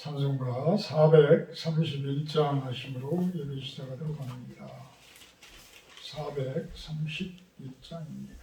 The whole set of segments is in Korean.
찬송가 431장 하심으로 예배 시작하도록 합니다. 431장입니다.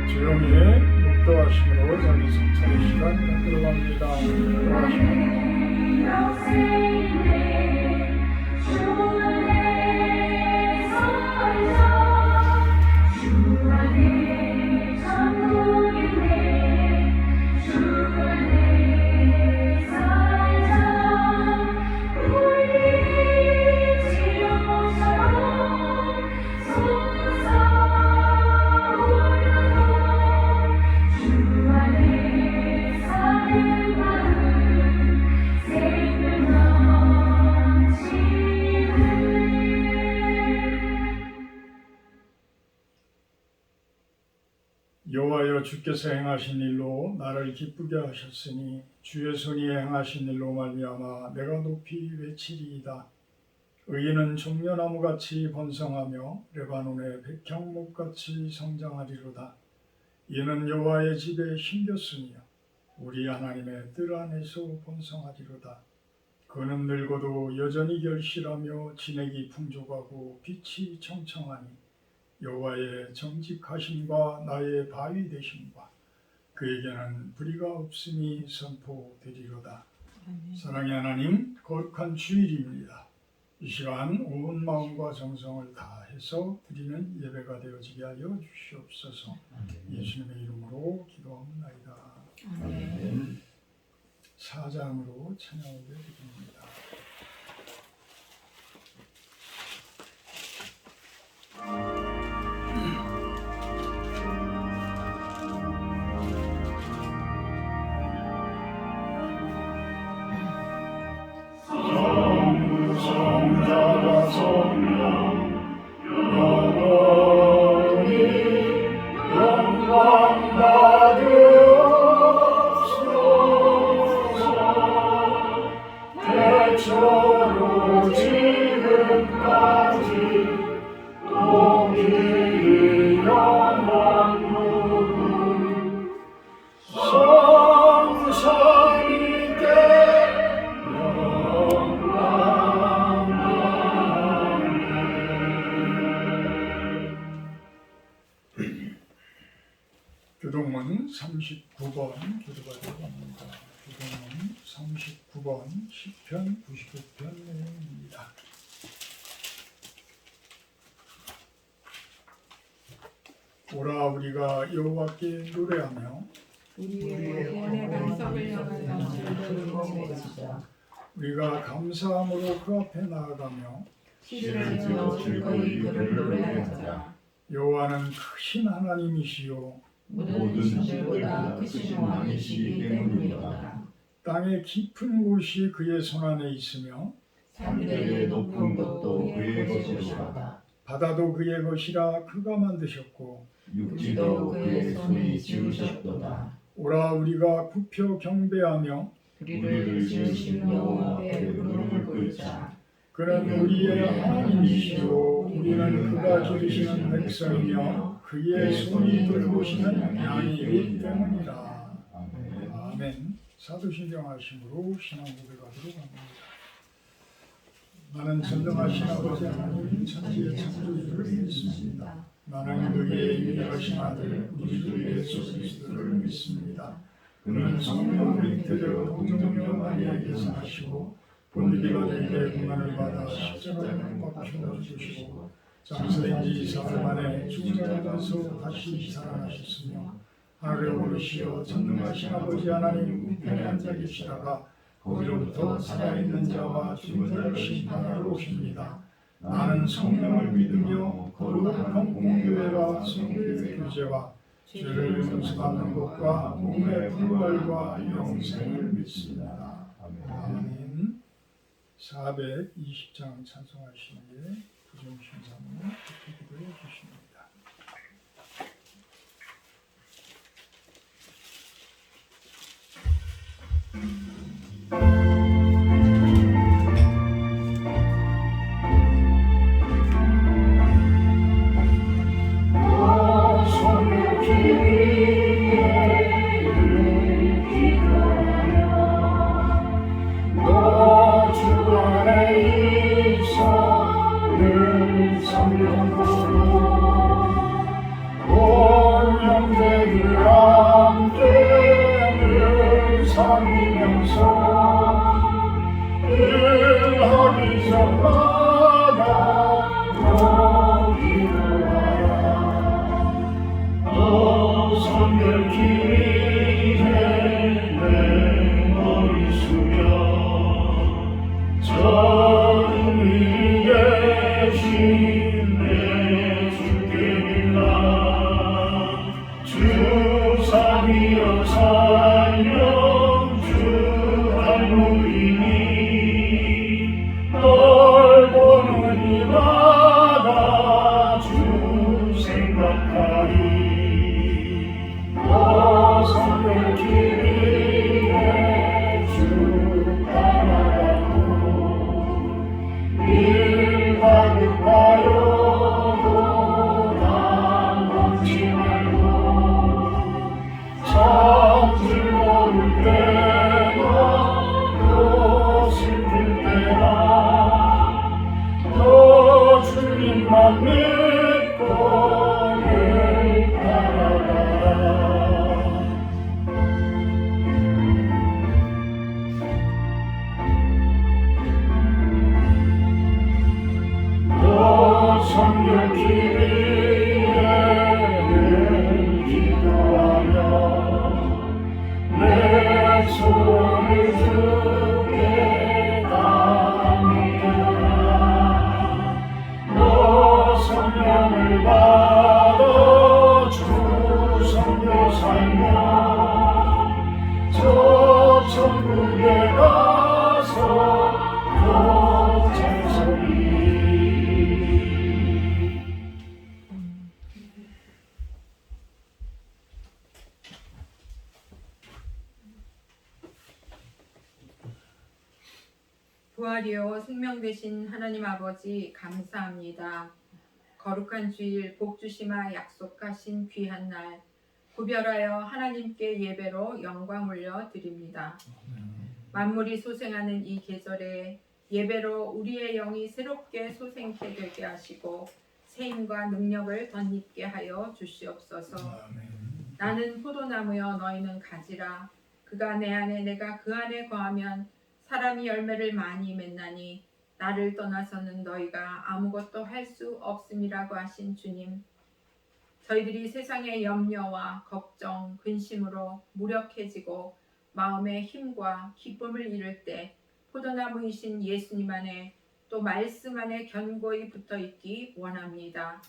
주영이의 묵도하심으로 자기 성찰의 시간 들어갑니다. 여호와여, 주께서 행하신 일로 나를 기쁘게 하셨으니 주의 손이 행하신 일로 말미암아 내가 높이 외치리이다. 의인은 종려나무같이 번성하며 레바논의 백향목같이 성장하리로다. 이는 여호와의 집에 심겼으며 우리 하나님의 뜰 안에서 번성하리로다. 그는 늙어도 여전히 결실하며 진액이 풍족하고 빛이 청청하니 여호와의 정직하심과 나의 바위 되심과 그에게는 불의가 없음이 선포되리로다. 사랑의 하나님, 거룩한 주일입니다. 이 시간 온 마음과 정성을 다해서 드리는 예배가 되어지게 하여 주시옵소서. 예수님의 이름으로 기도합니다. 아멘. 사장으로 찬양을 드립니다. 교동문 39번 기도가 들어갑니다. 교동문 39번 시편 99편 내용입니다. 오라 우리가 여호와께 노래하며 우리의 구원의 반석을 향하여 들고 외치자. 우리가 감사함으로 그 앞에 나아가며 시를 지어 즐거이 그를 노래하자. 여호와는 크신 하나님이시요 모든 신들보다 크신 왕이시기 때문이로다. 땅의 깊은 곳이 그의 손안에 있으며 산들의 높은 곳도 그의 것이로다. 바다도 그의 것이라 그가 만드셨고 육지도 그의 손이 지으셨도다. 오라 우리가 굽혀 경배하며 우리를 지으신 여호와의 무릎을 꿇자. 그는 우리의 하나님이시요 우리는 그가 기르시는 백성이며 그의 손이 돌보시는 양이기 때문이라. 아멘. 사도신경 하심으로 신앙 고백하도록 합니다. 나는 전능하신 아버지 하나님 천지의 창조주를 믿습니다. 나는 그의 유일하신 아들 우리 주 예수 그리스도를 믿습니다. 그는 성령을 잉태되어 동정녀 마리아에게서 나시고 본디비가 되게 고난을 받아 십자가에 못 박혀 죽으시고 장사된 지 사흘 만에 죽은 자 가운데서 다시 살아나셨으며 하늘에 오르시어 전능하신 아버지 하나님 우편에 앉아 계시다가 거기로부터 살아있는 자와 죽은 자를 심판하러 오십니다. 나는 성령을 믿으며 거룩한 공교회와 성교의 교제와 죄를 용서받는 것과 몸의 부활과 영생을 믿습니다. 아멘. 420장 찬송하시는 게 부정신 사모님 그렇게 기도해 주십니다. 부활이요 생명 되신 하나님 아버지 감사합니다. 거룩한 주일 복 주시마 약속하신 귀한 날 구별하여 하나님께 예배로 영광 올려 드립니다. 만물이 소생하는 이 계절에 예배로 우리의 영이 새롭게 소생케 되게 하시고 새 힘과 능력을 덧입게 하여 주시옵소서. 나는 포도나무여 너희는 가지라. 그가 내 안에 내가 그 안에 거하면 사람이 열매를 많이 맺나니 나를 떠나서는 너희가 아무것도 할 수 없음이라고 하신 주님, 저희들이 세상의 염려와 걱정, 근심으로 무력해지고 마음의 힘과 기쁨을 잃을 때 포도나무이신 예수님 안에 또 말씀 안에 견고히 붙어 있기 원합니다.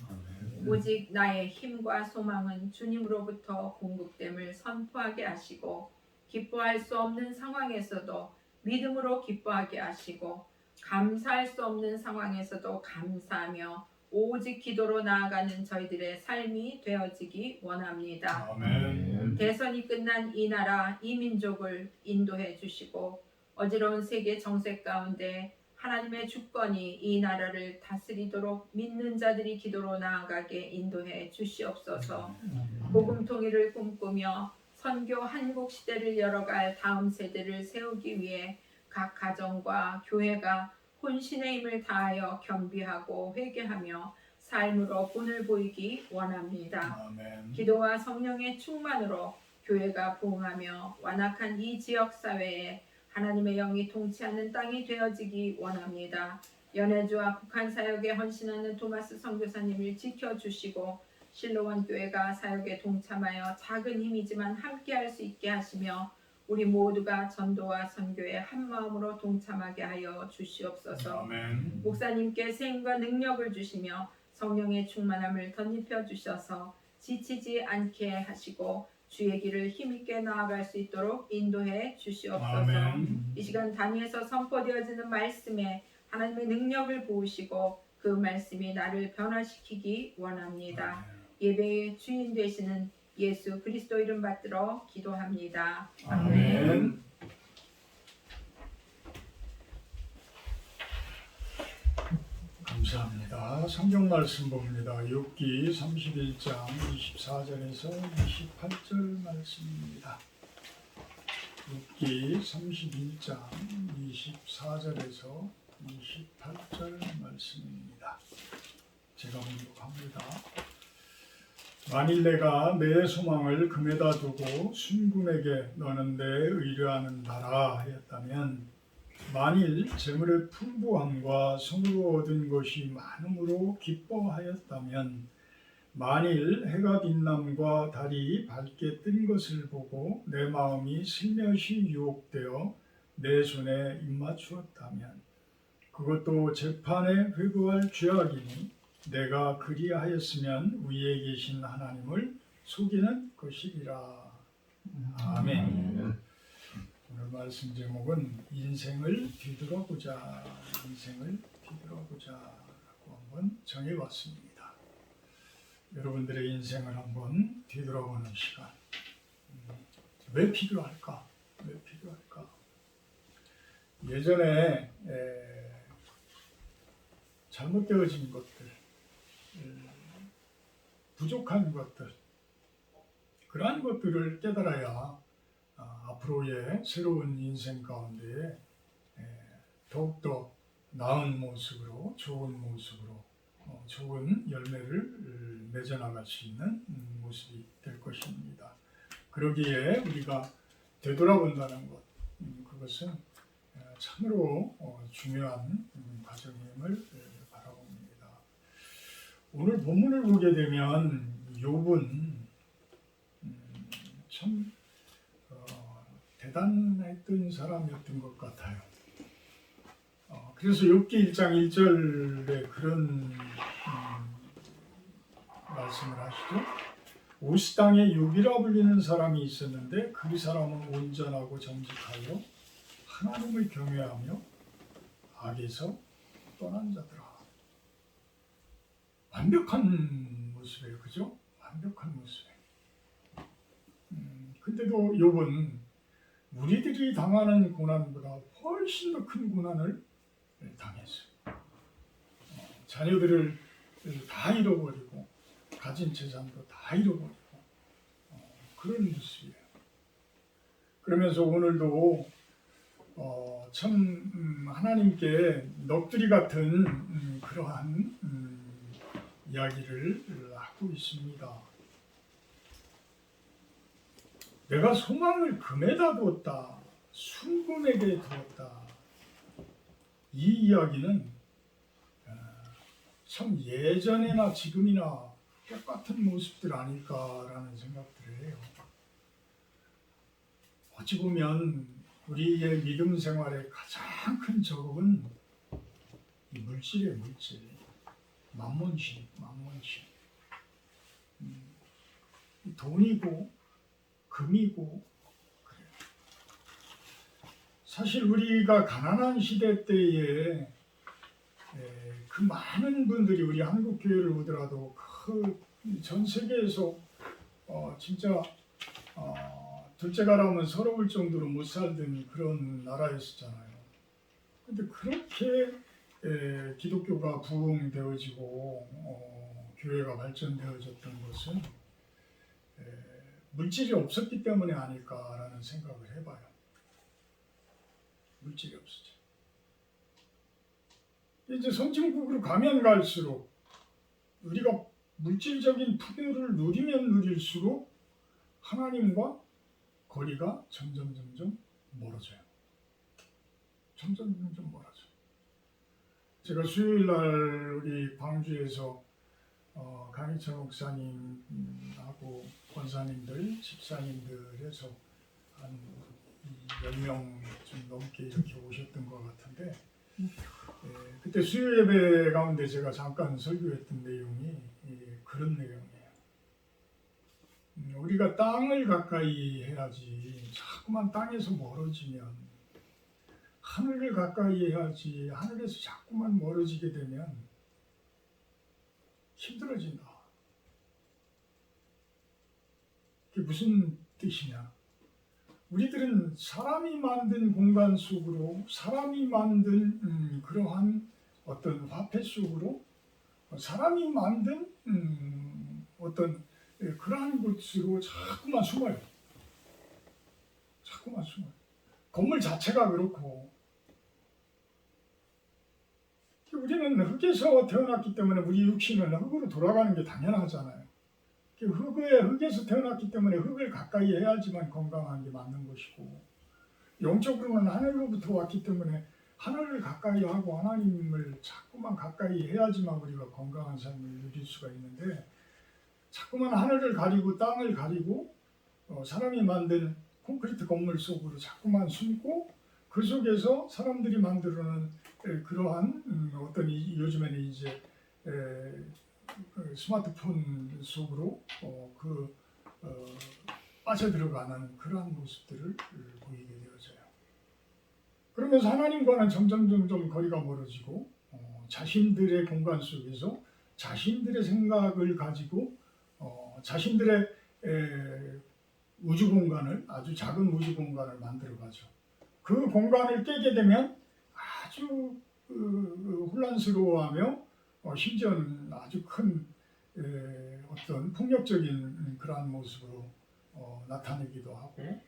오직 나의 힘과 소망은 주님으로부터 공급됨을 선포하게 하시고 기뻐할 수 없는 상황에서도 믿음으로 기뻐하게 하시고 감사할 수 없는 상황에서도 감사하며 오직 기도로 나아가는 저희들의 삶이 되어지기 원합니다. 아멘. 대선이 끝난 이 나라, 이 민족을 인도해 주시고 어지러운 세계 정세 가운데 하나님의 주권이 이 나라를 다스리도록 믿는 자들이 기도로 나아가게 인도해 주시옵소서. 복음 통일을 꿈꾸며 선교 한국 시대를 열어갈 다음 세대를 세우기 위해 각 가정과 교회가 혼신의 힘을 다하여 겸비하고 회개하며 삶으로 본을 보이기 원합니다. 아멘. 기도와 성령의 충만으로 교회가 부흥하며 완악한 이 지역 사회에 하나님의 영이 통치하는 땅이 되어지기 원합니다. 연해주와 북한 사역에 헌신하는 토마스 선교사님을 지켜주시고 실로원 교회가 사역에 동참하여 작은 힘이지만 함께할 수 있게 하시며 우리 모두가 전도와 선교에 한 마음으로 동참하게 하여 주시옵소서. 아멘. 목사님께 생과 능력을 주시며 성령의 충만함을 덧입혀 주셔서 지치지 않게 하시고 주의 길을 힘있게 나아갈 수 있도록 인도해 주시옵소서. 아멘. 이 시간 단위에서 선포되어지는 말씀에 하나님의 능력을 부으시고 그 말씀이 나를 변화시키기 원합니다. 예배의 주인 되시는 예수 그리스도 이름 받들어 기도합니다. 아멘. 감사합니다. 성경 말씀 봅니다. 욥기 31장 24절에서 28절 말씀입니다. 욥기 31장 24절에서 28절 말씀입니다. 제가 봉독합니다. 만일 내가 내 소망을 금에다 두고 순금에게 너는 내 의뢰하는 바라 하였다면 만일 재물의 풍부함과 성으로 얻은 것이 많음으로 기뻐하였다면 만일 해가 빛남과 달이 밝게 뜬 것을 보고 내 마음이 슬며시 유혹되어 내 손에 입맞추었다면 그것도 재판에 회부할 죄악이니 내가 그리하였으면 위에 계신 하나님을 속이는 것이리라. 아멘. 오늘 말씀 제목은 인생을 뒤돌아보자. 인생을 뒤돌아보자라고 한번 정해봤습니다. 여러분들의 인생을 한번 뒤돌아보는 시간. 왜 필요할까? 왜 필요할까? 예전에 잘못되어진 것들, 부족한 것들, 그러한 것들을 깨달아야 앞으로의 새로운 인생 가운데 더욱더 나은 모습으로, 좋은 모습으로, 좋은 열매를 맺어나갈 수 있는 모습이 될 것입니다. 그러기에 우리가 되돌아본다는 것, 그것은 참으로 중요한 과정임을 바라봅니다. 오늘 본문을 보게 되면 욥은 참 대단했던 사람이었던 것 같아요. 그래서 욥기 1장 1절에 그런 말씀을 하시죠. 우스 땅에 욥이라 불리는 사람이 있었는데 그 사람은 온전하고 정직하여 하나님을 경외하며 악에서 떠난 자더라. 완벽한 모습이에요. 그죠? 완벽한 모습이에요. 근데도 욥은 우리들이 당하는 고난보다 훨씬 더 큰 고난을 당했어요. 자녀들을 다 잃어버리고 가진 재산도 다 잃어버리고 그런 모습이에요. 그러면서 오늘도 참 하나님께 넋두리 같은 그러한 이야기를 하고 있습니다. 내가 소망을 금에다 두었다. 순금에게 두었다. 이 이야기는 참 예전이나 지금이나 똑같은 모습들 아닐까라는 생각들을 해요. 어찌 보면 우리의 믿음 생활의 가장 큰 적은 이 물질이에요, 물질. 만몬신. 돈이고 금이고 그래요. 사실 우리가 가난한 시대 때에 그 많은 분들이 우리 한국 교회를 오더라도 그 전 세계에서 진짜 둘째가라면 서러울 정도로 못 살던 그런 나라였었잖아요. 근데 그렇게 기독교가 부흥되어지고 교회가 발전되어졌던 것은 물질이 없었기 때문에 아닐까라는 생각을 해봐요. 물질이 없었죠. 이제 선진국으로 가면 갈수록 우리가 물질적인 풍요를 누리면 누릴수록 하나님과 거리가 점점 멀어져요. 점점 멀어져요. 제가 수요일 날 우리 광주에서 강희철 목사님하고 권사님들, 집사님들 해서 한 10명 좀 넘게 이렇게 오셨던 것 같은데 그때 수요 예배 가운데 제가 잠깐 설교했던 내용이 그런 내용이에요. 우리가 땅을 가까이 해야지 자꾸만 땅에서 멀어지면 하늘을 가까이 해야지 하늘에서 자꾸만 멀어지게 되면 힘들어진다. 그게 무슨 뜻이냐? 우리들은 사람이 만든 공간 속으로 사람이 만든 그러한 어떤 화폐 속으로 사람이 만든 어떤 그러한 곳으로 자꾸만 숨어요. 건물 자체가 그렇고 우리는 흙에서 태어났기 때문에 우리 육신은 흙으로 돌아가는 게 당연하잖아요. 흙에서 태어났기 때문에 흙을 가까이 해야지만 건강한 게 맞는 것이고 영적으로는 하늘로부터 왔기 때문에 하늘을 가까이 하고 하나님을 자꾸만 가까이 해야지만 우리가 건강한 삶을 누릴 수가 있는데 자꾸만 하늘을 가리고 땅을 가리고 사람이 만든 콘크리트 건물 속으로 자꾸만 숨고 그 속에서 사람들이 만들어낸 그러한 어떤 요즘에는 이제 스마트폰 속으로 빠져들어가는 그러한 모습들을 보이게 되어져요. 그러면서 하나님과는 점점 거리가 멀어지고 자신들의 공간 속에서 자신들의 생각을 가지고 자신들의 우주 공간을 아주 작은 우주 공간을 만들어가죠. 그 공간을 깨게 되면 아주 혼란스러워하며 심지어는 아주 큰 어떤 폭력적인 그러한 모습으로 나타내기도 하고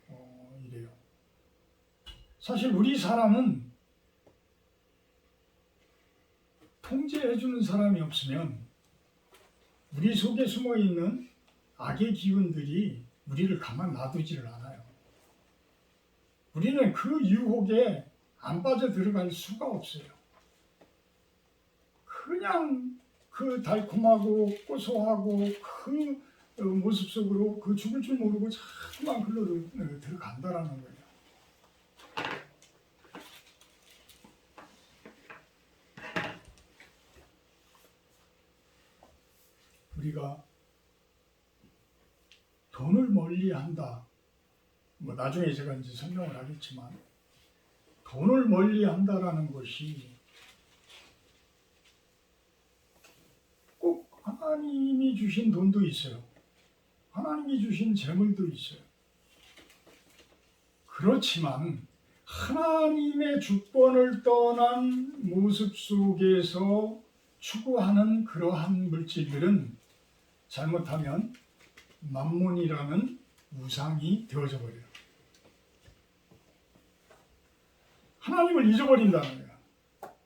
이래요. 사실 우리 사람은 통제해주는 사람이 없으면 우리 속에 숨어있는 악의 기운들이 우리를 가만 놔두지를 않아요. 우리는 그 유혹에 안 빠져 들어갈 수가 없어요. 그냥 그 달콤하고 고소하고 그 모습 속으로 그 죽을 줄 모르고 자꾸만 글로 들어간다라는 거예요. 우리가 돈을 멀리한다. 뭐 나중에 제가 이제 설명을 하겠지만 돈을 멀리한다라는 것이 꼭 하나님이 주신 돈도 있어요. 하나님이 주신 재물도 있어요. 그렇지만 하나님의 주권을 떠난 모습 속에서 추구하는 그러한 물질들은 잘못하면 만몬이라는 우상이 되어져 버려요. 하나님을 잊어버린다는 거예요.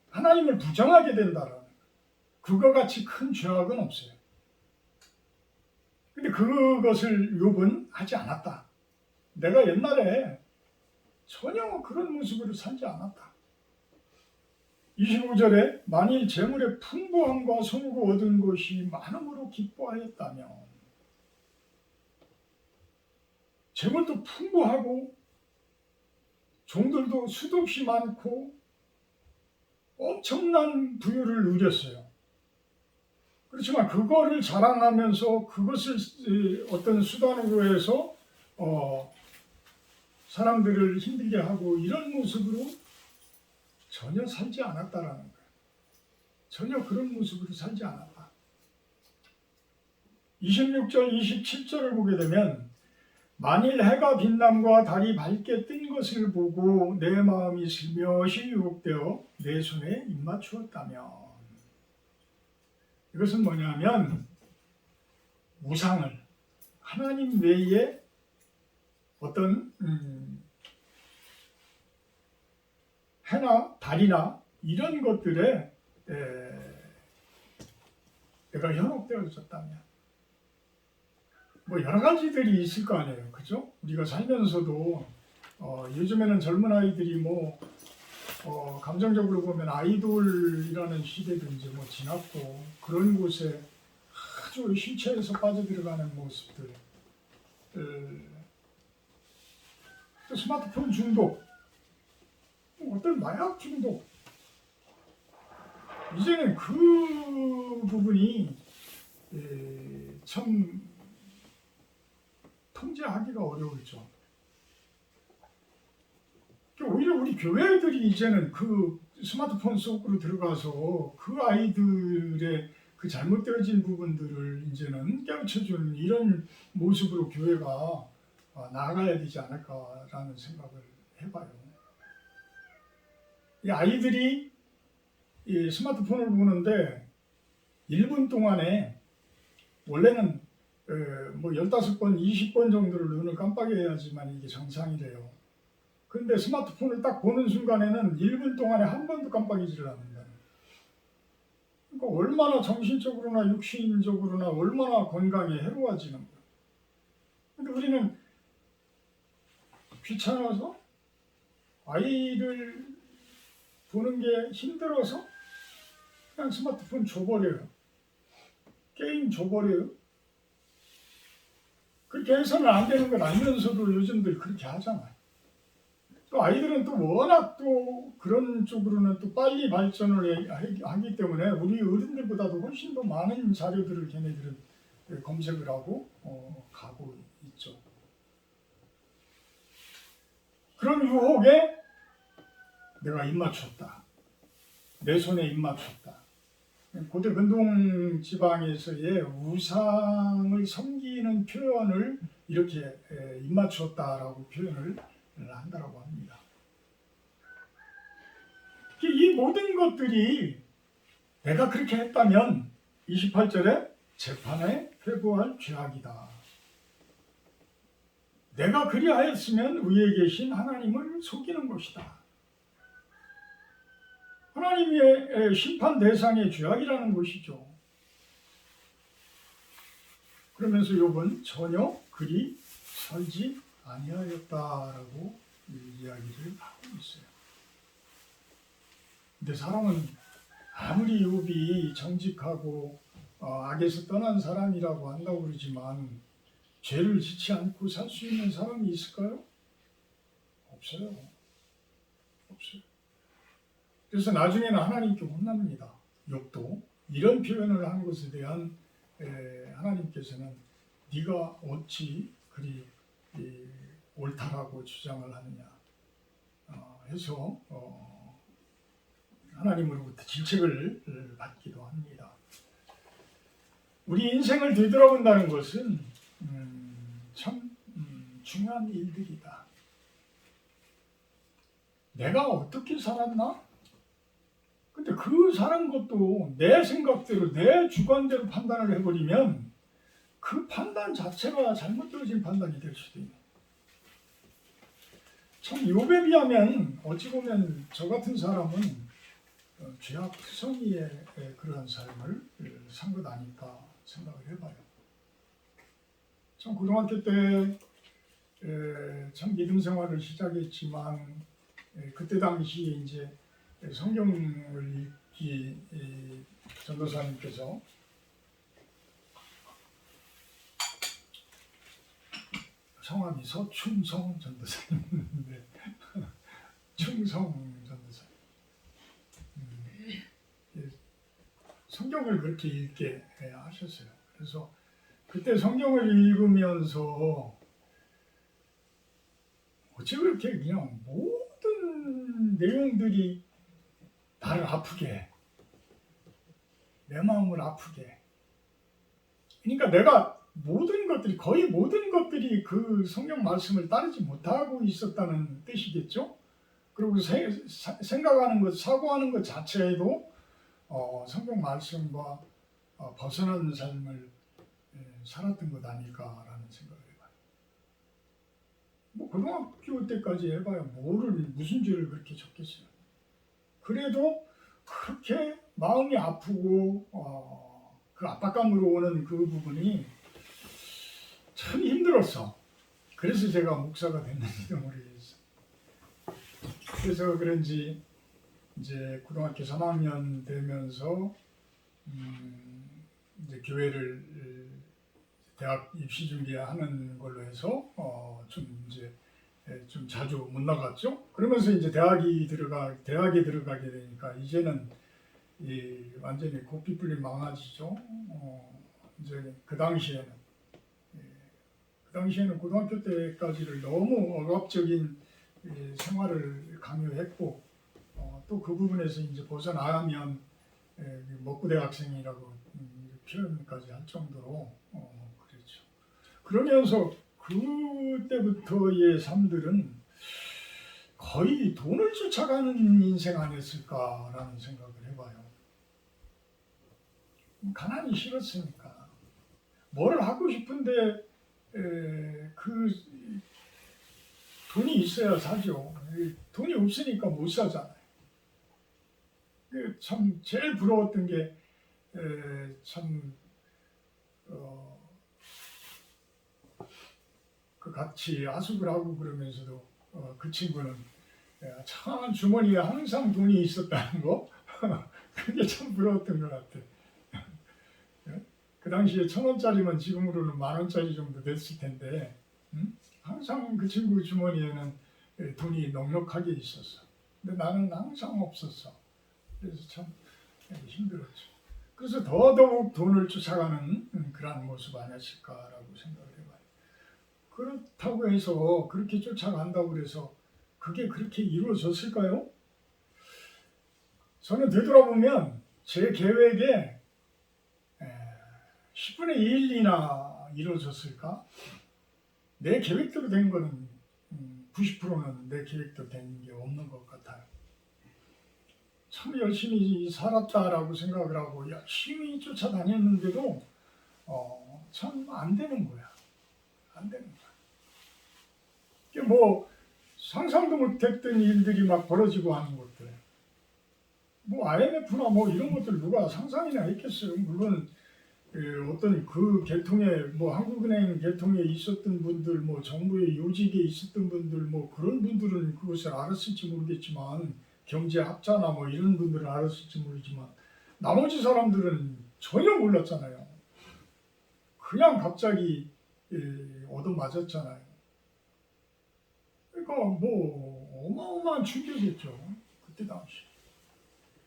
하나님을 부정하게 된다는 거예요. 그거 같이 큰 죄악은 없어요. 근데 그것을 욥은 하지 않았다. 내가 옛날에 전혀 그런 모습으로 살지 않았다. 25절에 만일 재물의 풍부함과 손으로 얻은 것이 많음으로 기뻐하였다면 재물도 풍부하고 종들도 수도 없이 많고 엄청난 부유를 누렸어요. 그렇지만 그거를 자랑하면서 그것을 어떤 수단으로 해서 사람들을 힘들게 하고 이런 모습으로 전혀 살지 않았다라는 거예요. 전혀 그런 모습으로 살지 않았다. 26절, 27절을 보게 되면 만일 해가 빛남과 달이 밝게 뜬 것을 보고 내 마음이 슬며시 유혹되어 내 손에 입맞추었다면, 이것은 뭐냐면 우상을, 하나님 외에 어떤 해나 달이나 이런 것들에 내가 현혹되어졌다면, 뭐 여러 가지들이 있을 거 아니에요, 그죠? 우리가 살면서도 요즘에는 젊은 아이들이 뭐 감정적으로 보면 아이돌이라는 시대도 이제 뭐 지났고, 그런 곳에 아주 심취해서 빠져들어가는 모습들, 또 스마트폰 중독, 어떤 마약 중독, 이제는 그 부분이 참 통제하기가 어려울죠. 오히려 우리 교회들이 이제는 그 스마트폰 속으로 들어가서 그 아이들의 그 잘못되어진 부분들을 이제는 깨우쳐주는 이런 모습으로 교회가 나아가야 되지 않을까라는 생각을 해봐요. 이 아이들이 이 스마트폰을 보는데 1분 동안에 원래는 뭐 15번, 20번 정도를 눈을 깜빡여야지만 이게 정상이래요. 근데 스마트폰을 딱 보는 순간에는 1분 동안에 한 번도 깜빡이지를 않는다. 그러니까 얼마나 정신적으로나 육신적으로나 얼마나 건강에 해로워지는 거야. 근데 우리는 귀찮아서 아이를 보는 게 힘들어서 그냥 스마트폰 줘버려요. 게임 줘버려요. 그렇게 해서는 안 되는 걸 알면서도 요즘들 그렇게 하잖아요. 또 아이들은 또 워낙 또 그런 쪽으로는 또 빨리 발전을 하기 때문에 우리 어른들보다도 훨씬 더 많은 자료들을 걔네들은 검색을 하고 가고 있죠. 그런 유혹에 내가 입맞췄다. 내 손에 입맞췄다. 고대 근동 지방에서의 우상을 섬기는 표현을 이렇게 입맞췄다라고 표현을 한다라고 합니다. 이 모든 것들이 내가 그렇게 했다면 28절에 재판에 회부할 죄악이다. 내가 그리하였으면 위에 계신 하나님을 속이는 것이다. 하나님의 심판 대상의 죄악이라는 것이죠. 그러면서 욥은 전혀 그리 살지 아니하였다라고 이야기를 하고 있어요. 근데 사람은 아무리 욥이 정직하고 악에서 떠난 사람이라고 한다고 그러지만 죄를 짓지 않고 살 수 있는 사람이 있을까요? 없어요. 없어요. 그래서 나중에는 하나님께 혼납니다. 욥도 이런 표현을 한 것에 대한 하나님께서는 네가 어찌 그리 옳다라고 주장을 하느냐 해서 하나님으로부터 질책을 받기도 합니다. 우리 인생을 되돌아본다는 것은 참 중요한 일들이다. 내가 어떻게 살았나? 근데 그 사는 것도 내 생각대로 내 주관대로 판단을 해버리면 그 판단 자체가 잘못되어진 판단이 될 수도 있는. 참 욥에 비하면 어찌 보면 저 같은 사람은 죄악투성이의 그러한 삶을 산 것 아닐까 생각을 해봐요. 참 고등학교 때 참 믿음 생활을 시작했지만 그때 당시에 이제 성경을 읽기 전도사님께서 성함이 서춘성 전도사님인데 충성 전도사. 예, 성경을 그렇게 읽게 하셨어요. 그래서 그때 성경을 읽으면서 어찌 그렇게 그냥 모든 내용들이 나를 아프게 해. 내 마음을 아프게 해. 그러니까 내가 거의 모든 것들이 그 성경 말씀을 따르지 못하고 있었다는 뜻이겠죠. 그리고 생각하는 것, 사고하는 것 자체에도 성경 말씀과 벗어나는 삶을 살았던 것 아닐까라는 생각을 해봐요. 뭐 고등학교 때까지 해봐야 무슨 죄를 그렇게 졌겠어요. 그래도 그렇게 마음이 아프고 그 압박감으로 오는 그 부분이 참 힘들었어. 그래서 제가 목사가 됐는지도 모르겠어. 그래서 그런지 이제 고등학교 3학년 되면서 이제 교회를 대학 입시 준비하는 걸로 해서 좀 자주 못 나갔죠. 그러면서 이제 대학에 들어가게 되니까 이제는 완전히 고삐 뿔린 망아지죠. 이제 그 당시에는 고등학교 때까지를 너무 억압적인 생활을 강요했고 또 그 부분에서 이제 벗어나면 먹고 대학생이라고 표현까지 할 정도로 그랬죠. 그러면서 그때부터의 삶들은 거의 돈을 쫓아가는 인생 아니었을까라는 생각을 해봐요. 가난이 싫었으니까 뭘 하고 싶은데 그 돈이 있어야 사죠. 돈이 없으니까 못 사잖아요. 참 제일 부러웠던 게 그 같이 하숙을 하고 그러면서도 그 친구는 참 주머니에 항상 돈이 있었다는 거 그게 참 부러웠던 것 같아. 그 당시에 1,000원짜리면 지금으로는 10,000원짜리 정도 됐을 텐데 항상 그 친구 주머니에는 돈이 넉넉하게 있었어. 근데 나는 항상 없었어. 그래서 참 힘들었죠. 그래서 더더욱 돈을 쫓아가는 그런 모습 아니었을까라고 생각을 해봐요. 그렇다고 해서 그렇게 쫓아간다고 해서 그게 그렇게 이루어졌을까요? 저는 되돌아보면 제 계획에 10분의 1, 2나 이루어졌을까? 내 계획대로 된 거는 90%는 내 계획대로 된 게 없는 것 같아요. 참 열심히 살았다라고 생각을 하고 열심히 쫓아다녔는데도 참 안 되는 거야. 안 되는 거야. 이게 뭐 상상도 못했던 일들이 막 벌어지고 하는 것들. 뭐 IMF나 뭐 이런 것들 누가 상상이나 했겠어요. 물론 어떤 그 계통에 뭐 한국은행 계통에 있었던 분들, 뭐 정부의 요직에 있었던 분들, 뭐 그런 분들은 그것을 알았을지 모르겠지만 경제학자나 뭐 이런 분들은 알았을지 모르지만 나머지 사람들은 전혀 몰랐잖아요. 그냥 갑자기 얻어맞았잖아요. 그러니까 뭐 어마어마한 충격이었죠. 그때 당시.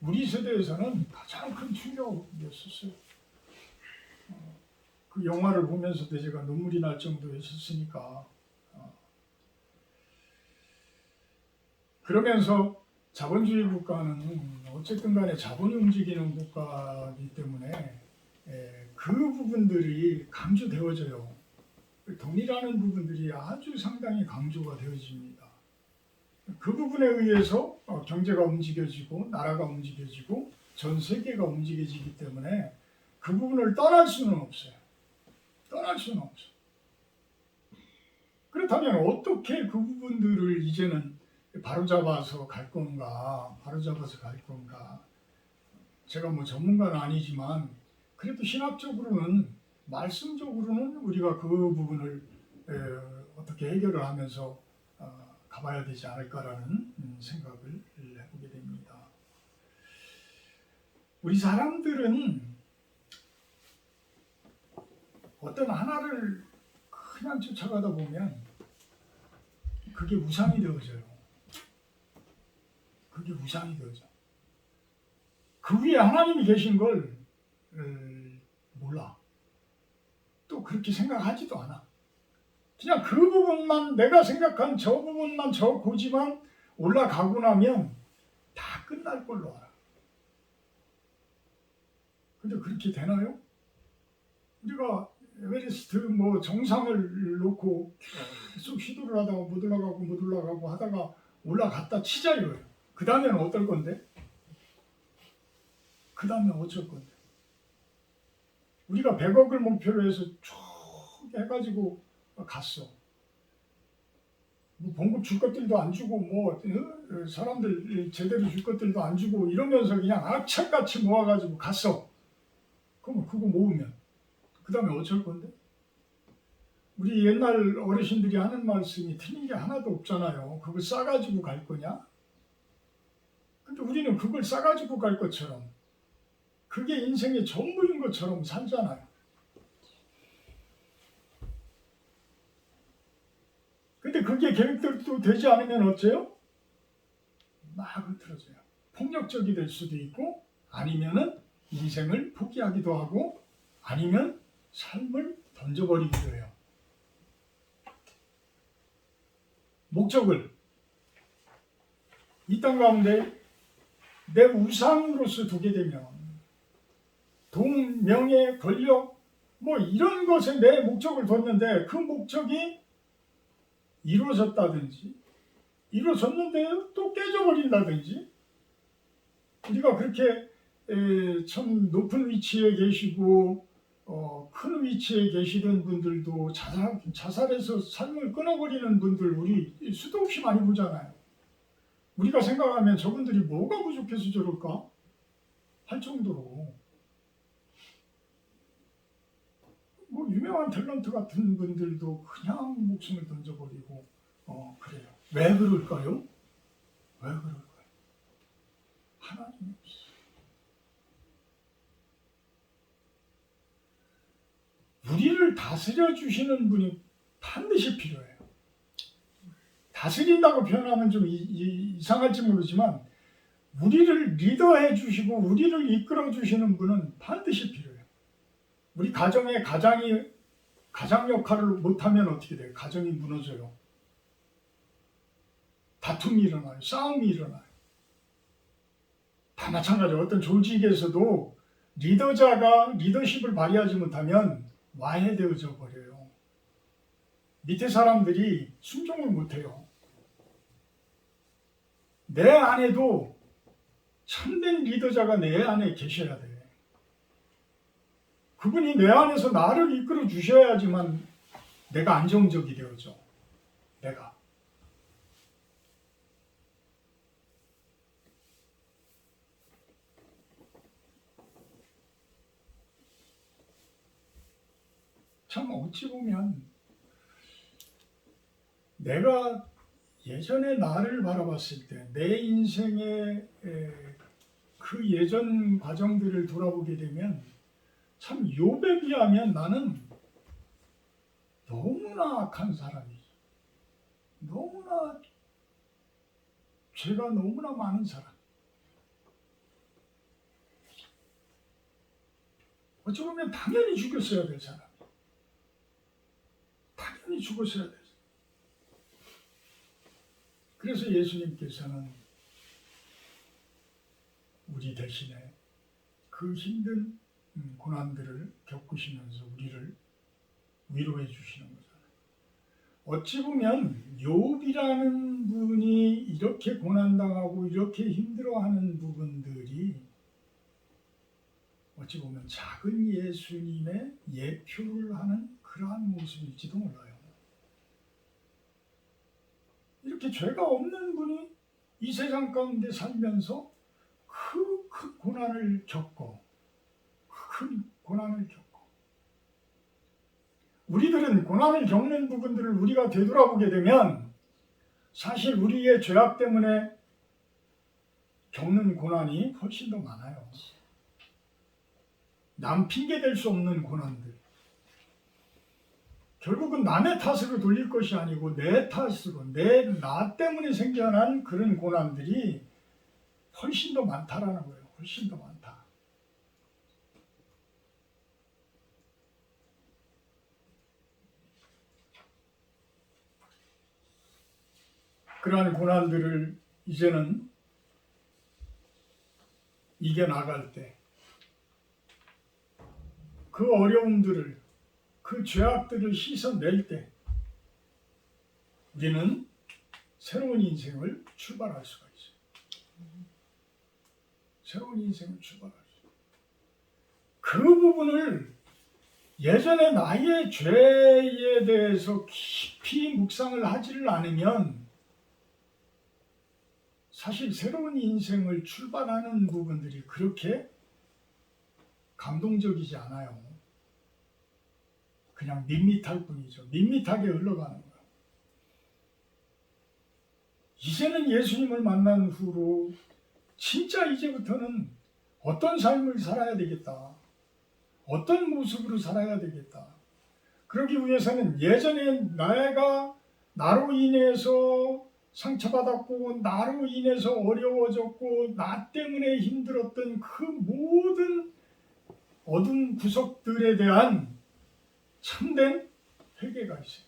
우리 세대에서는 가장 큰 충격이었었어요. 그 영화를 보면서도 제가 눈물이 날 정도였었으니까. 그러면서 자본주의 국가는 어쨌든 간에 자본이 움직이는 국가이기 때문에 그 부분들이 강조되어져요. 돈이라는 부분들이 아주 상당히 강조가 되어집니다. 그 부분에 의해서 경제가 움직여지고 나라가 움직여지고 전 세계가 움직여지기 때문에 그 부분을 떠날 수는 없어요. 떠날 수는 없어요. 그렇다면 어떻게 그 부분들을 이제는 바로잡아서 갈 건가? 제가 뭐 전문가는 아니지만 그래도 신학적으로는 말씀적으로는 우리가 그 부분을 어떻게 해결을 하면서 가봐야 되지 않을까라는 생각을 해보게 됩니다. 우리 사람들은 어떤 하나를 그냥 쫓아가다 보면 그게 우상이 되어져요. 그게 우상이 되어져. 그 위에 하나님이 계신 걸 몰라. 또 그렇게 생각하지도 않아. 그냥 그 부분만, 내가 생각한 저 부분만, 저 고지만 올라가고 나면 다 끝날 걸로 알아. 근데 그렇게 되나요? 우리가 에베레스트 뭐 정상을 놓고 계속 시도를 하다가 못 올라가고 하다가 올라갔다 치자 이거예요. 그 다음에는 어떨 건데? 그 다음에 어쩔 건데? 우리가 100억을 목표로 해서 쭉 해가지고 갔어. 뭐 봉급 줄 것들도 안 주고 뭐 사람들 제대로 줄 것들도 안 주고 이러면서 그냥 악착같이 모아가지고 갔어. 그럼 그거 모으면 그 다음에 어쩔 건데? 우리 옛날 어르신들이 하는 말씀이 틀린 게 하나도 없잖아요. 그걸 싸가지고 갈 거냐? 근데 우리는 그걸 싸가지고 갈 것처럼 그게 인생의 전부인 것처럼 살잖아요. 근데 그게 계획대로 되지 않으면 어째요? 막 흐트러져요. 폭력적이 될 수도 있고 아니면은 인생을 포기하기도 하고 아니면 삶을 던져버리기도 해요. 목적을 이 땅 가운데 내 우상으로서 두게 되면 돈, 명예, 권력 뭐 이런 것에 내 목적을 뒀는데 그 목적이 이루어졌다든지 이루어졌는데 또 깨져버린다든지 우리가 그렇게 참 높은 위치에 계시고 큰 위치에 계시던 분들도 자살해서 삶을 끊어버리는 분들 우리 수도 없이 많이 보잖아요. 우리가 생각하면 저분들이 뭐가 부족해서 저럴까 할 정도로 뭐 유명한 탤런트 같은 분들도 그냥 목숨을 던져버리고 그래요. 왜 그럴까요? 왜 그럴까요? 하나님이 없어. 우리를 다스려 주시는 분이 반드시 필요해요. 다스린다고 표현하면 좀 이상할지 모르지만 우리를 리더해 주시고 우리를 이끌어 주시는 분은 반드시 필요해요. 우리 가정 역할을 못하면 어떻게 돼요? 가정이 무너져요. 다툼이 일어나요. 싸움이 일어나요. 다 마찬가지로 어떤 조직에서도 리더자가 리더십을 발휘하지 못하면 와해되어져 버려요. 밑에 사람들이 순종을 못해요. 내 안에도 참된 리더자가 내 안에 계셔야 돼. 그분이 내 안에서 나를 이끌어 주셔야지만 내가 안정적이 되어져. 내가. 참 어찌 보면 내가 예전에 나를 바라봤을 때 내 인생의 그 예전 과정들을 돌아보게 되면 참 욥에 비하면 나는 너무나 악한 사람이지. 너무나 죄가 너무나 많은 사람. 어찌 보면 당연히 죽였어야 될 사람. 당연히 죽었어야 될 사람. 그래서 예수님께서는 우리 대신에 그 힘든 고난들을 겪으시면서 우리를 위로해 주시는 거잖아요. 어찌 보면 욥이라는 분이 이렇게 고난당하고 이렇게 힘들어하는 부분들이 어찌 보면 작은 예수님의 예표를 하는 그러한 모습일지도 몰라요. 이렇게 죄가 없는 분이 이 세상 가운데 살면서 큰 고난을 겪고 우리들은 고난을 겪는 부분들을 우리가 되돌아보게 되면 사실 우리의 죄악 때문에 겪는 고난이 훨씬 더 많아요. 남 핑계 댈 수 없는 고난들. 결국은 남의 탓으로 돌릴 것이 아니고 내 탓으로 나 때문에 생겨난 그런 고난들이 훨씬 더 많다라는 거예요. 훨씬 더 많다. 그러한 고난들을 이제는 이겨나갈 때, 그 어려움들을, 그 죄악들을 씻어낼 때 우리는 새로운 인생을 출발할 수가 있어요. 새로운 인생을 출발할 수 있어요. 그 부분을 예전에 나의 죄에 대해서 깊이 묵상을 하지를 않으면 사실 새로운 인생을 출발하는 부분들이 그렇게 감동적이지 않아요. 그냥 밋밋할 뿐이죠. 밋밋하게 흘러가는 거예요. 이제는 예수님을 만난 후로 진짜 이제부터는 어떤 삶을 살아야 되겠다. 어떤 모습으로 살아야 되겠다. 그러기 위해서는 예전에 내가 나로 인해서 상처받았고 나로 인해서 어려워졌고 나 때문에 힘들었던 그 모든 어두운 구석들에 대한 참된 회개가 있어요.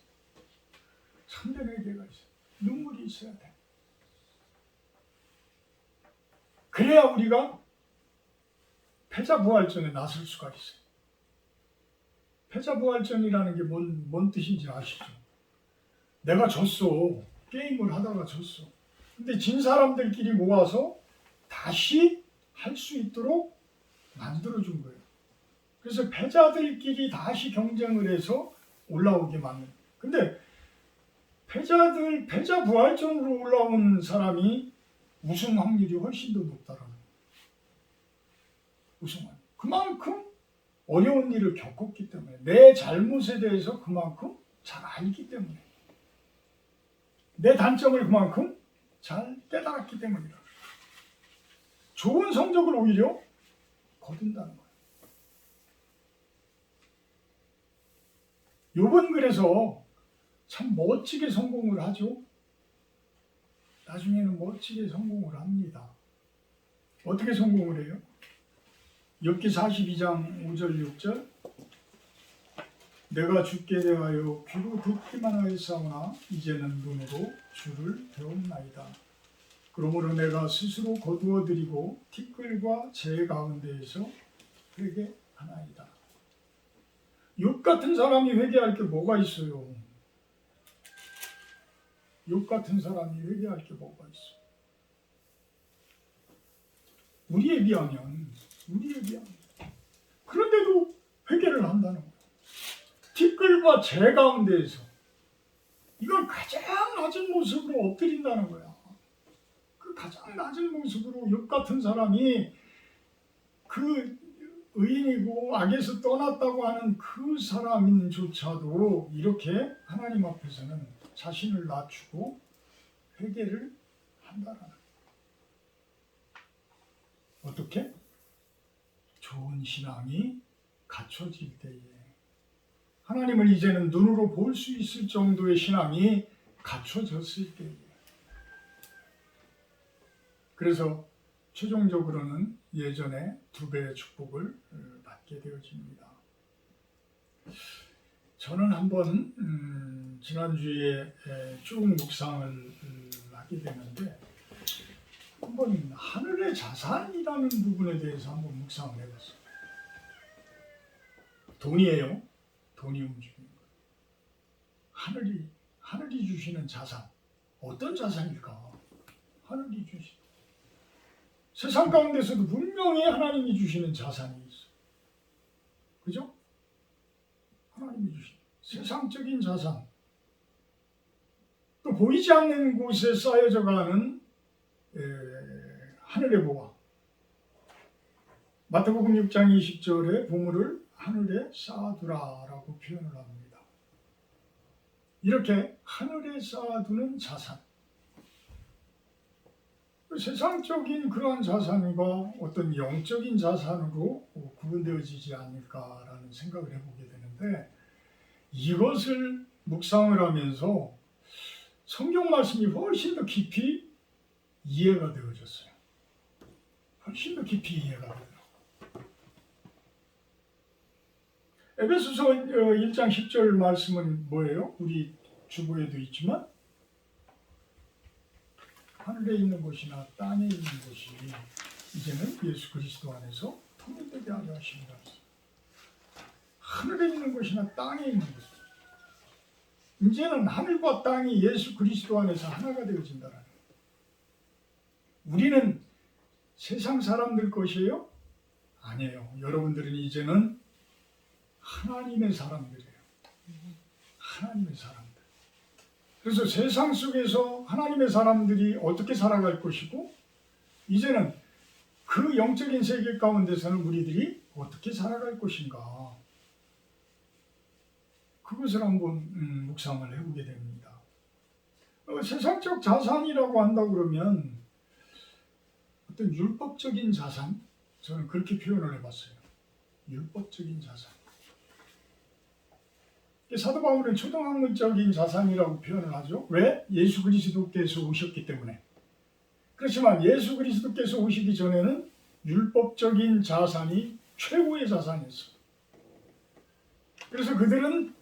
참된 회개가 있어요. 눈물이 있어야 돼. 그래야 우리가 패자부활전에 나설 수가 있어요. 패자부활전이라는 게 뭔 뜻인지 아시죠? 내가 졌어. 게임을 하다가 졌어. 근데 진 사람들끼리 모아서 다시 할 수 있도록 만들어준 거예요. 그래서 패자들끼리 다시 경쟁을 해서 올라오게 만든. 근데 패자 부활전으로 올라온 사람이 우승 확률이 훨씬 더 높다라는 거예요. 우승 확률. 그만큼 어려운 일을 겪었기 때문에, 내 잘못에 대해서 그만큼 잘 알기 때문에, 내 단점을 그만큼 잘 깨달았기 때문이다. 좋은 성적을 오히려 거둔다는 거예요. 욥은 그래서 참 멋지게 성공을 하죠. 나중에는 멋지게 성공을 합니다. 어떻게 성공을 해요? 욥기 42장 5절 6절 내가 주께 대하여 귀로 듣기만 하였사오나 이제는 눈으로 주를 배웠나이다. 그러므로 내가 스스로 거두어드리고 티끌과 재 가운데에서 회개하나이다. 욥 같은 사람이 회개할 게 뭐가 있어요? 욥 같은 사람이 회개할 게 뭐가 있어? 우리에 비하면 그런데도 회개를 한다는 거예요. 티끌과 재 가운데에서 이걸 가장 낮은 모습으로 엎드린다는 거야. 그 가장 낮은 모습으로 욥 같은 사람이 그 의인이고 악에서 떠났다고 하는 그 사람인조차도 이렇게 하나님 앞에서는 자신을 낮추고 회개를 한다라는 거예요. 어떻게? 좋은 신앙이 갖춰질 때에, 하나님을 이제는 눈으로 볼 수 있을 정도의 신앙이 갖춰졌을 때에. 그래서 최종적으로는 예전에 2배의 축복을 받게 되어집니다. 저는 한번 지난주에 쭉 묵상을 하게 되는데 한번 하늘의 자산이라는 부분에 대해서 한번 묵상을 해봤어요. 돈이에요. 돈이 움직이는 거예요. 하늘이 주시는 자산. 어떤 자산일까? 하늘이 주시는. 세상 가운데서도 분명히 하나님이 주시는 자산이 있어. 그죠? 하나님이 주시는 세상적인 자산. 또 보이지 않는 곳에 쌓여져 가는 하늘의 보화. 마태복음 6장 20절에 보물을 하늘에 쌓아두라라고 표현을 합니다. 이렇게 하늘에 쌓아두는 자산. 세상적인 그러한 자산과 어떤 영적인 자산으로 구분되어지지 않을까라는 생각을 해보게 되는데, 이것을 묵상을 하면서 성경 말씀이 훨씬 더 깊이 이해가 되어졌어요. 훨씬 더 깊이 이해가 돼요. 에베소서 1장 10절 말씀은 뭐예요? 우리 주보에도 있지만 하늘에 있는 곳이나 땅에 있는 곳이 이제는 예수 그리스도 안에서 통일되게 하려 하십니다. 하늘에 있는 곳이나 땅에 있는 곳. 이제는 하늘과 땅이 예수 그리스도 안에서 하나가 되어진다는 거예요. 우리는 세상 사람들 것이에요? 아니에요. 여러분들은 이제는 하나님의 사람들이에요. 하나님의 사람들. 그래서 세상 속에서 하나님의 사람들이 어떻게 살아갈 것이고 이제는 그 영적인 세계 가운데서는 우리들이 어떻게 살아갈 것인가 그것을 한번 묵상을 해보게 됩니다. 세상적 자산이라고 한다 그러면 어떤 율법적인 자산 저는 그렇게 표현을 해봤어요. 율법적인 자산. 사도 바울은 초등학문적인 자산이라고 표현을 하죠. 왜? 예수 그리스도께서 오셨기 때문에. 그렇지만 예수 그리스도께서 오시기 전에는 율법적인 자산이 최고의 자산이었어요. 그래서 그들은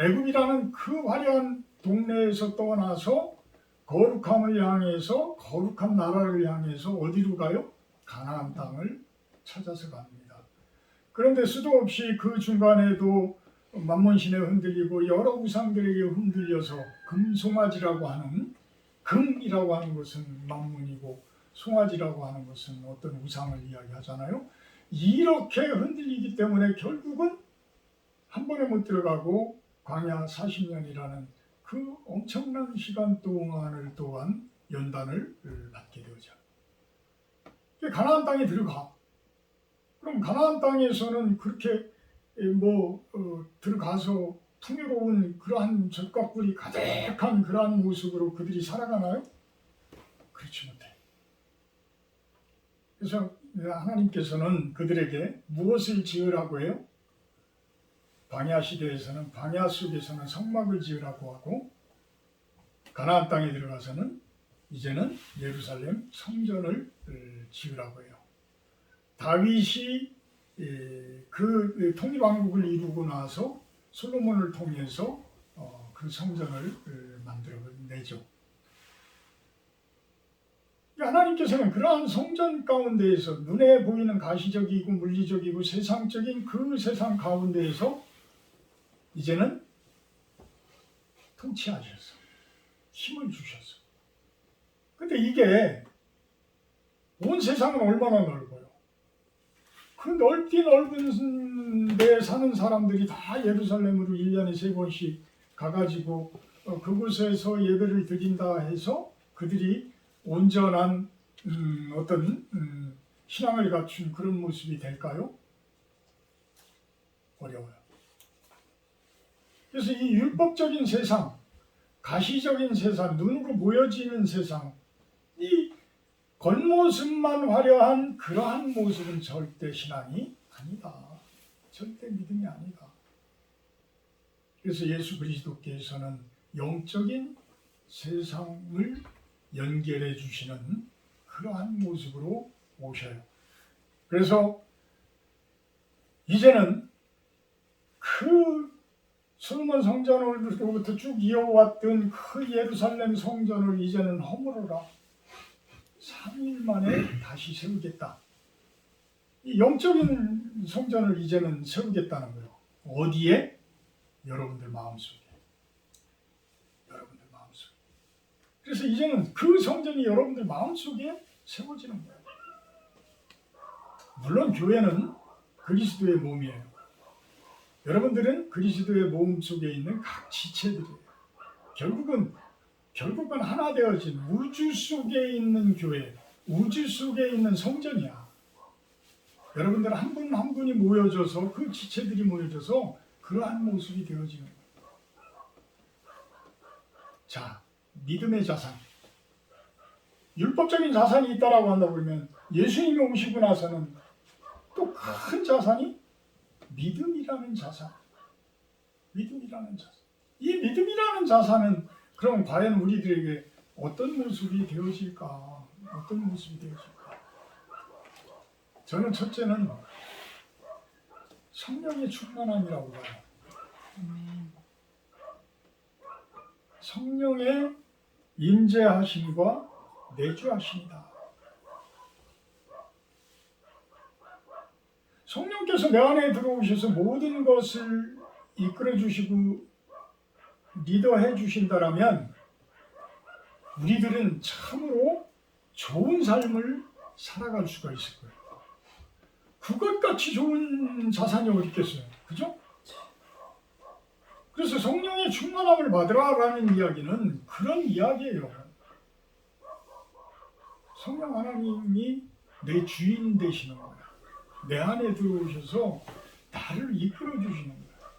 애굽이라는 그 화려한 동네에서 떠나서 거룩함을 향해서 거룩한 나라를 향해서 어디로 가요? 가나안 땅을 찾아서 갑니다. 그런데 수도 없이 그 중간에도 만몬신에 흔들리고 여러 우상들에게 흔들려서 금송아지라고 하는 금이라고 하는 것은 만문이고 송아지라고 하는 것은 어떤 우상을 이야기하잖아요. 이렇게 흔들리기 때문에 결국은 한 번에 못 들어가고 광야 40년이라는 그 엄청난 시간 동안을 또한 연단을 받게 되죠. 가나안 땅에 들어가. 그럼 가나안 땅에서는 그렇게 들어가서 풍요로운 그러한 젖과 꿀이 가득한 그러한 모습으로 그들이 살아가나요? 그렇지 못해. 그래서 하나님께서는 그들에게 무엇을 지으라고 해요? 광야 시대에서는 광야 속에서는 성막을 지으라고 하고 가나안 땅에 들어가서는 이제는 예루살렘 성전을 지으라고 해요. 다윗이 그 통일왕국을 이루고 나서 솔로몬을 통해서 그 성전을 만들어내죠. 하나님께서는 그러한 성전 가운데에서 눈에 보이는 가시적이고 물리적이고 세상적인 그 세상 가운데에서 이제는 통치하셔서 힘을 주셔서. 근데 이게 온 세상은 얼마나 넓어요. 그 넓은 데에 사는 사람들이 다 예루살렘으로 1년에 3번씩 가가지고 그곳에서 예배를 드린다 해서 그들이 온전한 어떤 신앙을 갖춘 그런 모습이 될까요? 어려워요. 그래서 이 율법적인 세상, 가시적인 세상, 눈으로 보여지는 세상, 이 겉모습만 화려한 그러한 모습은 절대 신앙이 아니다. 절대 믿음이 아니다. 그래서 예수 그리스도께서는 영적인 세상을 연결해 주시는 그러한 모습으로 오셔요. 그래서 이제는 그 솔로몬 성전으로부터 쭉 이어왔던 그 예루살렘 성전을 이제는 허물어라. 3일 만에 다시 세우겠다. 이 영적인 성전을 이제는 세우겠다는 거예요. 어디에? 여러분들 마음속에. 여러분들 마음속에. 그래서 이제는 그 성전이 여러분들 마음속에 세워지는 거예요. 물론 교회는 그리스도의 몸이에요. 여러분들은 그리스도의 몸 속에 있는 각 지체들이에요. 결국은 하나 되어진 우주 속에 있는 교회, 우주 속에 있는 성전이야. 여러분들 한 분 한 분이 모여져서 그 지체들이 모여져서 그러한 모습이 되어지는 거예요. 자, 믿음의 자산. 율법적인 자산이 있다라고 한다고 그러면 예수님이 오시고 나서는 또 큰 자산이 믿음이라는 자산. 믿음이라는 자산. 이 믿음이라는 자산은 그럼 과연 우리들에게 어떤 모습이 되어질까? 어떤 모습이 되어질까? 저는 첫째는 성령의 충만함이라고 봐요. 성령의 임재하심과 내주하심이다. 성령께서 내 안에 들어오셔서 모든 것을 이끌어 주시고 리더해 주신다라면 우리들은 참으로 좋은 삶을 살아갈 수가 있을 거예요. 그것같이 좋은 자산이 어디 있겠어요? 그죠? 그래서 성령의 충만함을 받으라라는 이야기는 그런 이야기예요. 성령 하나님이 내 주인 되시는 거야. 내 안에 들어오셔서 나를 이끌어 주시는 거야.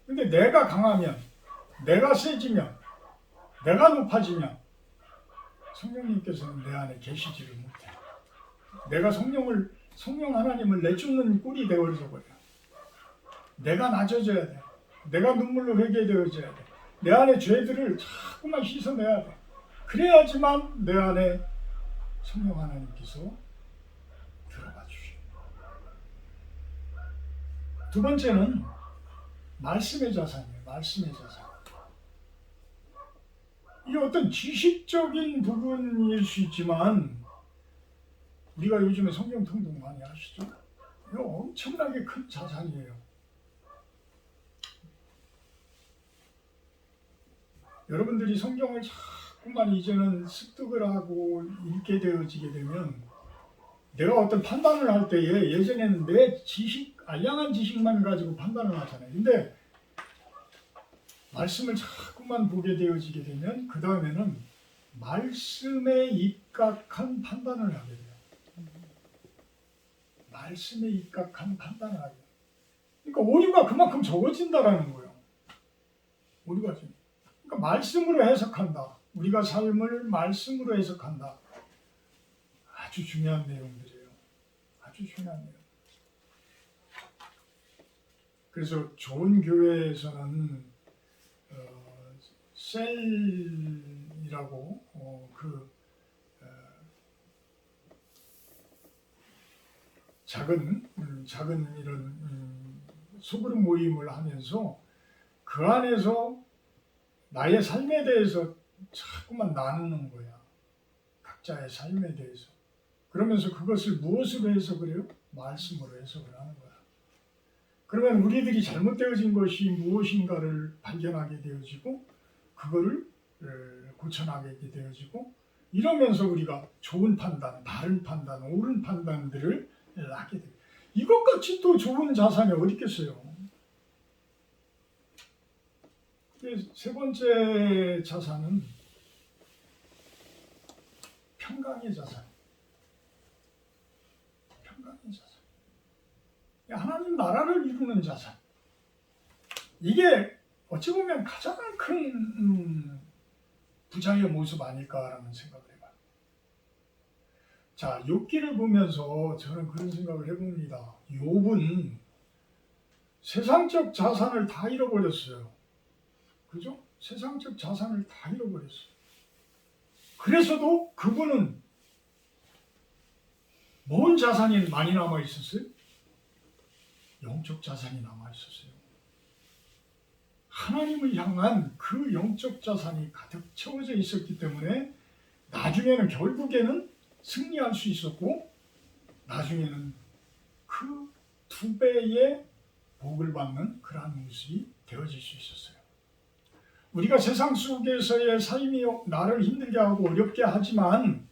근데 내가 강하면, 내가 세지면, 내가 높아지면 성령님께서는 내 안에 계시지를 못해. 내가 성령 하나님을 내쫓는 꼴이 되어져 버려. 내가 낮아져야 돼. 내가 눈물로 회개되어져야 돼. 내 안에 죄들을 자꾸만 씻어내야 돼. 그래야지만 내 안에 성령 하나님께서 들어가 주십니다. 두 번째는 말씀의 자산이에요. 말씀의 자산. 이게 어떤 지식적인 부분일 수 있지만 우리가 요즘에 성경 통독 많이 하시죠? 이거 엄청나게 큰 자산이에요. 여러분들이 성경을 자꾸만 이제는 습득을 하고 읽게 되어지게 되면 내가 어떤 판단을 할 때에 예전에는 내 지식, 알량한 지식만 가지고 판단을 하잖아요. 근데 말씀을 자꾸만 보게 되어지게 되면 그 다음에는 말씀에 입각한 판단을 하게 돼요. 말씀에 입각한 판단을 하게 돼요. 그러니까 오류가 그만큼 적어진다라는 거예요. 오류가 좀. 그러니까 말씀으로 해석한다. 우리가 삶을 말씀으로 해석한다. 아주 중요한 내용들이에요. 아주 중요한 내용. 그래서 좋은 교회에서는 셀이라고 작은 이런 소그룹 모임을 하면서 그 안에서 나의 삶에 대해서 자꾸만 나누는 거야. 각자의 삶에 대해서. 그러면서 그것을 무엇으로 해석을 해요? 말씀으로 해석을 하는 거야. 그러면 우리들이 잘못되어진 것이 무엇인가를 발견하게 되어지고 그거를 고쳐나가게 되어지고 이러면서 우리가 좋은 판단, 바른 판단, 옳은 판단들을 하게 돼요. 이것같이 또 좋은 자산이 어디 있겠어요? 세 번째 자산은 평강의 자산. 평강의 자산. 하나님 나라를 이루는 자산. 이게 어찌 보면 가장 큰 부자의 모습 아닐까라는 생각을 해봐요. 자, 욥기를 보면서 저는 그런 생각을 해봅니다. 욥은 세상적 자산을 다 잃어버렸어요. 그죠? 세상적 자산을 다 잃어버렸어요. 그래서도 그분은 뭔 자산이 많이 남아있었어요? 영적 자산이 남아있었어요. 하나님을 향한 그 영적 자산이 가득 채워져 있었기 때문에 나중에는 결국에는 승리할 수 있었고 나중에는 그 2배의 복을 받는 그러한 모습이 되어질 수 있었어요. 우리가 세상 속에서의 삶이 나를 힘들게 하고 어렵게 하지만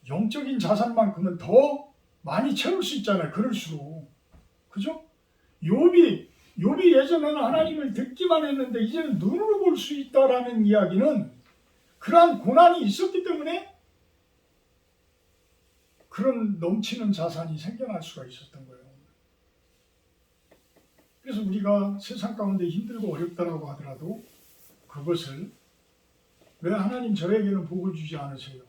영적인 자산만큼은 더 많이 채울 수 있잖아요. 그럴수록. 그죠? 욥이 예전에는 하나님을 듣기만 했는데 이제는 눈으로 볼 수 있다라는 이야기는 그러한 고난이 있었기 때문에 그런 넘치는 자산이 생겨날 수가 있었던 거예요. 그래서 우리가 세상 가운데 힘들고 어렵다라고 하더라도 그것을 왜 하나님 저에게는 복을 주지 않으세요?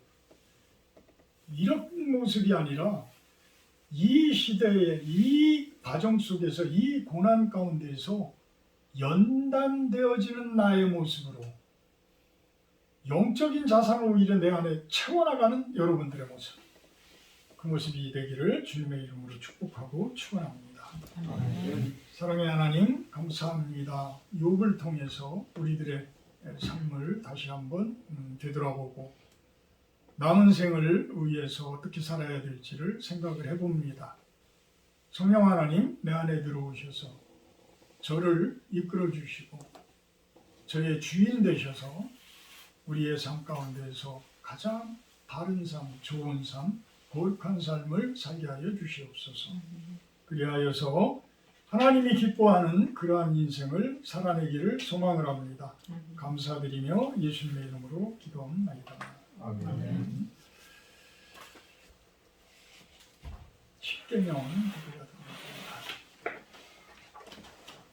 이런 모습이 아니라 이 시대에 이 과정 속에서 이 고난 가운데에서 연단되어지는 나의 모습으로 영적인 자산을 오히려 내 안에 채워나가는 여러분들의 모습. 그 모습이 되기를 주님의 이름으로 축복하고 축원합니다. 아멘. 사랑의 하나님 감사합니다. 욥을 통해서 우리들의 삶을 다시 한번 되돌아보고 남은 생을 위해서 어떻게 살아야 될지를 생각을 해봅니다. 성령 하나님 내 안에 들어오셔서 저를 이끌어 주시고 저의 주인 되셔서 우리의 삶 가운데서 가장 바른 삶, 좋은 삶, 거룩한 삶을 살게 하여 주시옵소서. 그리하여서 하나님이 기뻐하는 그러한 인생을 살아내기를 소망을 합니다. 감사드리며 예수님의 이름으로 기도합니다. 아멘. 십계명 기도가 드립니다.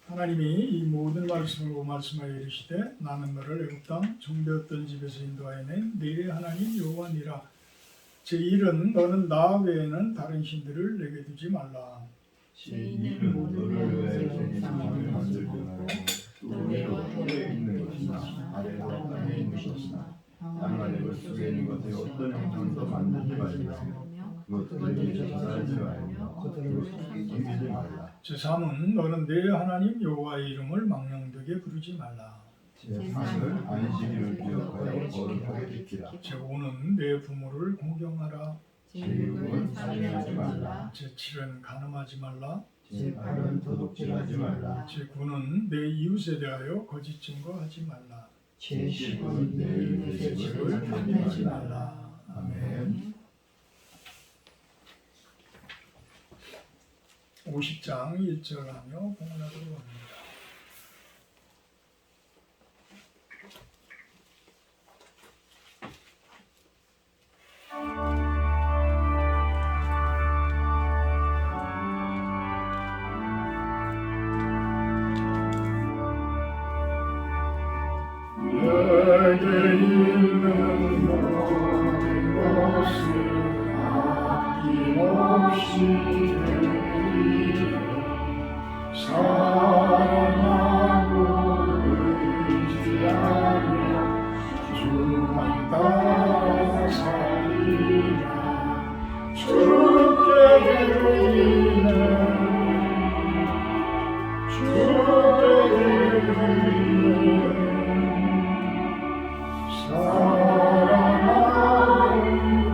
하나님이 이 모든 말씀으로 말씀하여 이르시되 나는 너를 애굽 땅 종되었던 집에서 인도하여낸 네 하나님 여호와니라. 제1은 너는 나 외에는 다른 신들을 내게 두지 말라. 제2는 너를 위해 제기상을 만들지 말고 또 내가 하늘에 있는 것이나 아래와 땅에 있는 것이나 땅 아래 것 속에 있는 것에 어떤 형상도 만들지 말라. 그것들을 제사하지 말며 그것들을 섬기지 말라. 제3은 너는 내 하나님 여호와의 이름을 망령되게 부르지 말라. 제4는 안식일을 기억하여 거룩하게 지키라. 제5는 내 부모를 공경하라. 제6은 살인하지 말라. 제7은 간음하지 말라. 제8은 도둑질하지 말라. 제9는 내 이웃에 대하여 거짓 증거하지 말라. 제10은 내 이웃의 집을 탐내지 말라. 아멘. 50장 1절 하며 공헌하도록 합니다. 내게 있는 모든 것을 아낌없이 드리리. 사랑하고 의지하며 주만 따라 살리라. 주께 드리는 사랑하는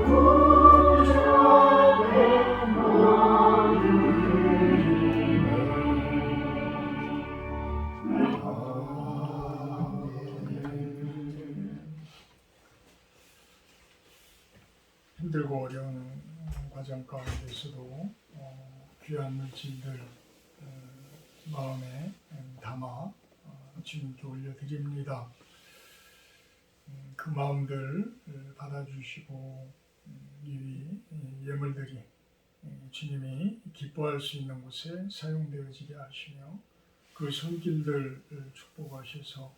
구주의 모든 힘들고 어려운 과정 가운데서도 귀한 물질들 마음에 담아 주님께 올려드립니다. 그 마음들 받아주시고 이 예물들이 주님이 기뻐할 수 있는 곳에 사용되어지게 하시며 그 손길들 축복하셔서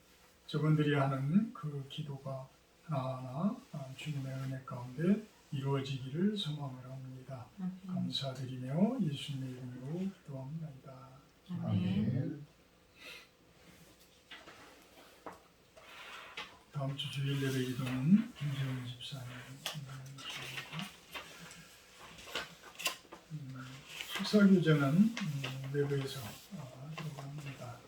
저분들이 하는 그 기도가 하나하나 주님의 은혜 가운데 이루어지기를 소망을 합니다. 감사드리며 예수님의 이름으로 기도합니다. 아멘. 다음 주 주일 예배 기도는 김재훈 집사님 식사 규제는 내부에서 들어갑니다.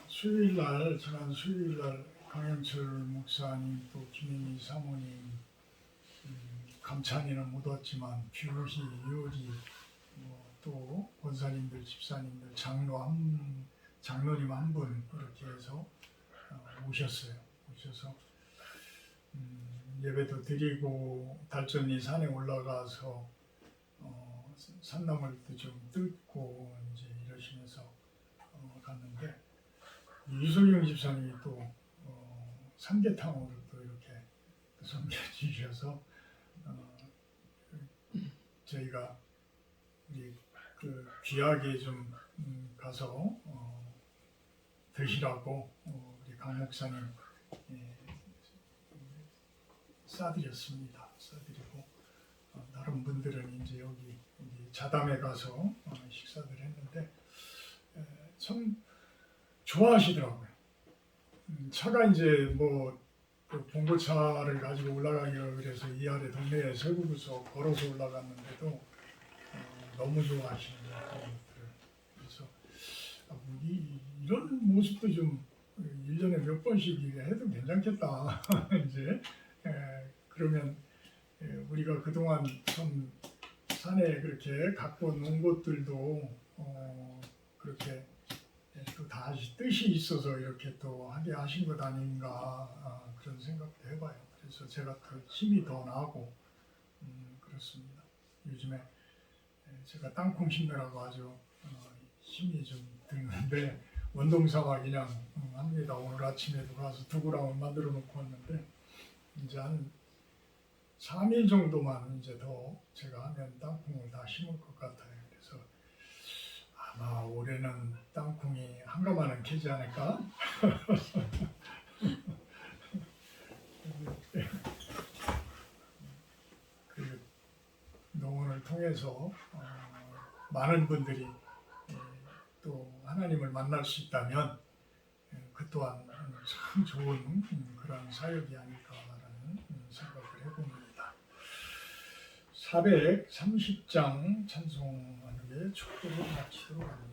수요일날 지난 수요일날 강영철 목사님 또 김현희 사모님 감찬이는 못 왔지만 규희, 요리 또 권사님들, 집사님들, 장로님 한 분 이렇게 해서 오셨어요. 오셔서 예배도 드리고 달전리 산에 올라가서 산나물도 좀 뜯고 이제 이러시면서 갔는데 유소영 집사님이 또 삼계탕으로 또 이렇게 섬겨주셔서 저희가 우리 그 귀하게 좀 가서 드시라고 우리 강 목사님 싸드렸습니다. 싸드리고 다른 분들은 이제 여기 자담에 가서 식사를 했는데 참 좋아하시더라고요. 차가 이제 뭐 그 봉고차를 가지고 올라가기가 그래서 이 아래 동네에 세우고서 걸어서 올라갔는데도 너무 좋아하시는 거예요. 그래서 이런 모습도 좀 1년에 몇 번씩 해도 괜찮겠다. 이제 그러면 우리가 그동안 좀 산에 그렇게 갖고 놓은 것들도 그렇게 또 다시 뜻이 있어서 이렇게 또 하게 하신 것 아닌가 그런 생각도 해봐요. 그래서 제가 그 힘이 더 나고 그렇습니다. 요즘에 제가 땅콩 심느라고 아주 힘이 좀 드는데 원동사가 그냥 합니다. 오늘 아침에도 가서 두구랑을 만들어 놓고 왔는데 이제 한 3일 정도만 이제 더 제가 하면 땅콩을 다 심을 것 같아요. 그래서 아마 올해는 땅콩이 한가마는 캐지 않을까? 그 농원을 통해서 많은 분들이 또 하나님을 만날 수 있다면 그 또한 참 좋은 그런 사역이 아닐까라는 생각을 해봅니다. 430장 찬송하는 게 축도를 마치도록 합니다.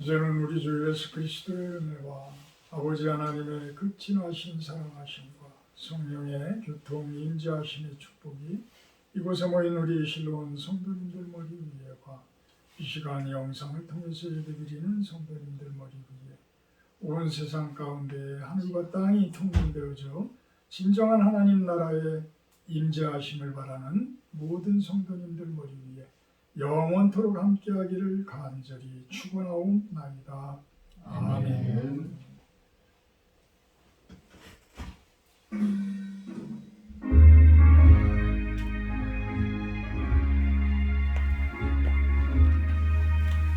이제는 우리 주 예수 그리스도의 은혜와 아버지 하나님의 극진하신 사랑하심과 성령의 교통 임재하심의 축복이 이곳에 모인 우리 실로온 성도님들 머리 위에와 이 시간 영상을 통해서 예배드리는 성도님들 머리 위에 온 세상 가운데 하늘과 땅이 통일되어져 진정한 하나님 나라의 임재하심을 바라는 모든 성도님들 머리 위에 영원토록 함께하기를 간절히 축원하옵나이다. 아멘.